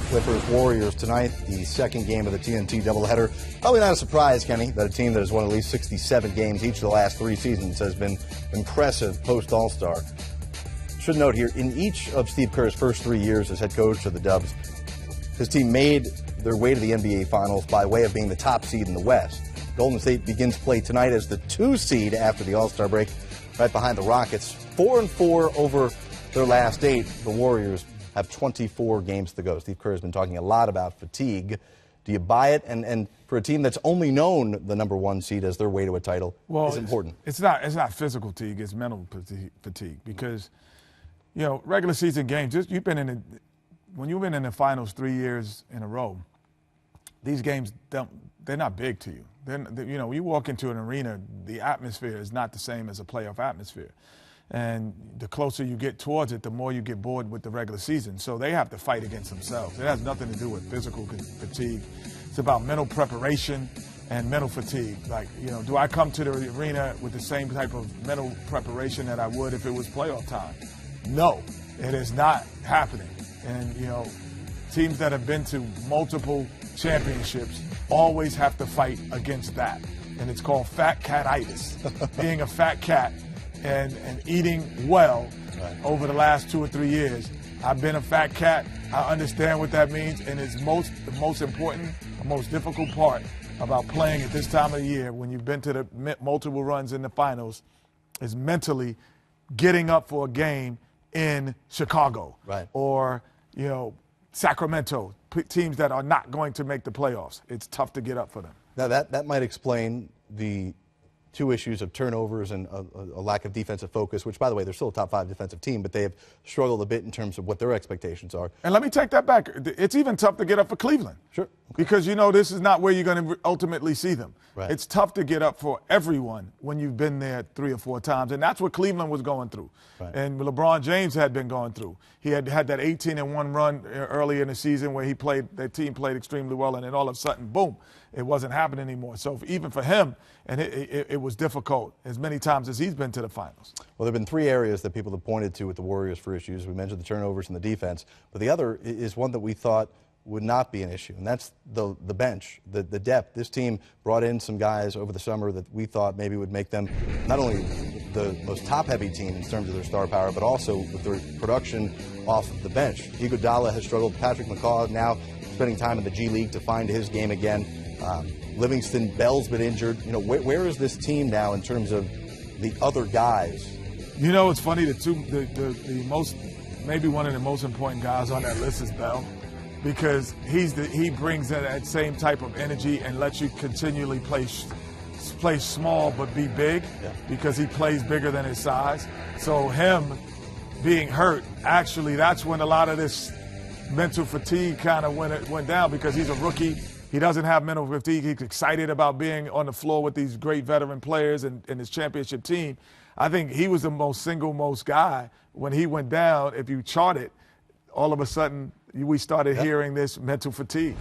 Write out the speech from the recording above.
Clippers-Warriors tonight, the second game of the TNT doubleheader. Probably not a surprise, Kenny, that a team that has won at least 67 games each of the last 3 seasons has been impressive post-All-Star. Should note here, in each of Steve Kerr's first 3 years as head coach of the Dubs, his team made their way to the NBA Finals by way of being the top seed in the West. Golden State begins play tonight as the 2 seed after the All-Star break, right behind the Rockets. 4-4 over their last 8. The Warriors have 24 games to go. Steve Kerr has been talking a lot about fatigue. Do you buy it? And for a team that's only known the number 1 seed as their way to a title, is important. It's not physical fatigue, it's mental fatigue because, you know, regular season games, when you've been in the finals 3 years in a row, these games they're not big to you. You know, you walk into an arena, the atmosphere is not the same as a playoff atmosphere. And the closer you get towards it, the more you get bored with the regular season. So they have to fight against themselves. It has nothing to do with physical fatigue. It's about mental preparation and mental fatigue. Like, you know, do I come to the arena with the same type of mental preparation that I would if it was playoff time? No, it is not happening. And, you know, teams that have been to multiple championships always have to fight against that. And it's called fat cat-itis, being a fat cat. And eating well over the last 2 or 3 years. I've been a fat cat. I understand what that means, and it's the most important, the most difficult part about playing at this time of the year when you've been to the multiple runs in the finals is mentally getting up for a game in Chicago or, you know, Sacramento, teams that are not going to make the playoffs. It's tough to get up for them. Now that might explain the 2 issues of turnovers and a lack of defensive focus, which, by the way, they're still a top 5 defensive team, but they have struggled a bit in terms of what their expectations are. And let me take that back. It's even tough to get up for Cleveland. Sure. Okay. Because, you know, this is not where you're going to ultimately see them. Right. It's tough to get up for everyone when you've been there 3 or 4 times, and that's what Cleveland was going through. Right. And LeBron James had been going through. He had that 18-1 run early in the season where their team played extremely well, and then all of a sudden, boom, it wasn't happening anymore. So even for him, and it was difficult as many times as he's been to the finals. Well, there have been 3 areas that people have pointed to with the Warriors for issues. We mentioned the turnovers and the defense, but the other is one that we thought would not be an issue, and that's the bench, the depth. This team brought in some guys over the summer that we thought maybe would make them not only the most top-heavy team in terms of their star power, but also with their production off the bench. Iguodala has struggled. Patrick McCaw now spending time in the G League to find his game again. Livingston, Bell's been injured. You know, where is this team now in terms of the other guys? You know, it's funny. Maybe one of the most important guys on that list is Bell, because he brings that same type of energy and lets you continually play small but be big, because he plays bigger than his size. So him being hurt, actually, that's when a lot of this mental fatigue kind of went down, because he's a rookie. He doesn't have mental fatigue. He's excited about being on the floor with these great veteran players and his championship team. I think he was the single most guy. When he went down, if you chart it, all of a sudden we started hearing this mental fatigue.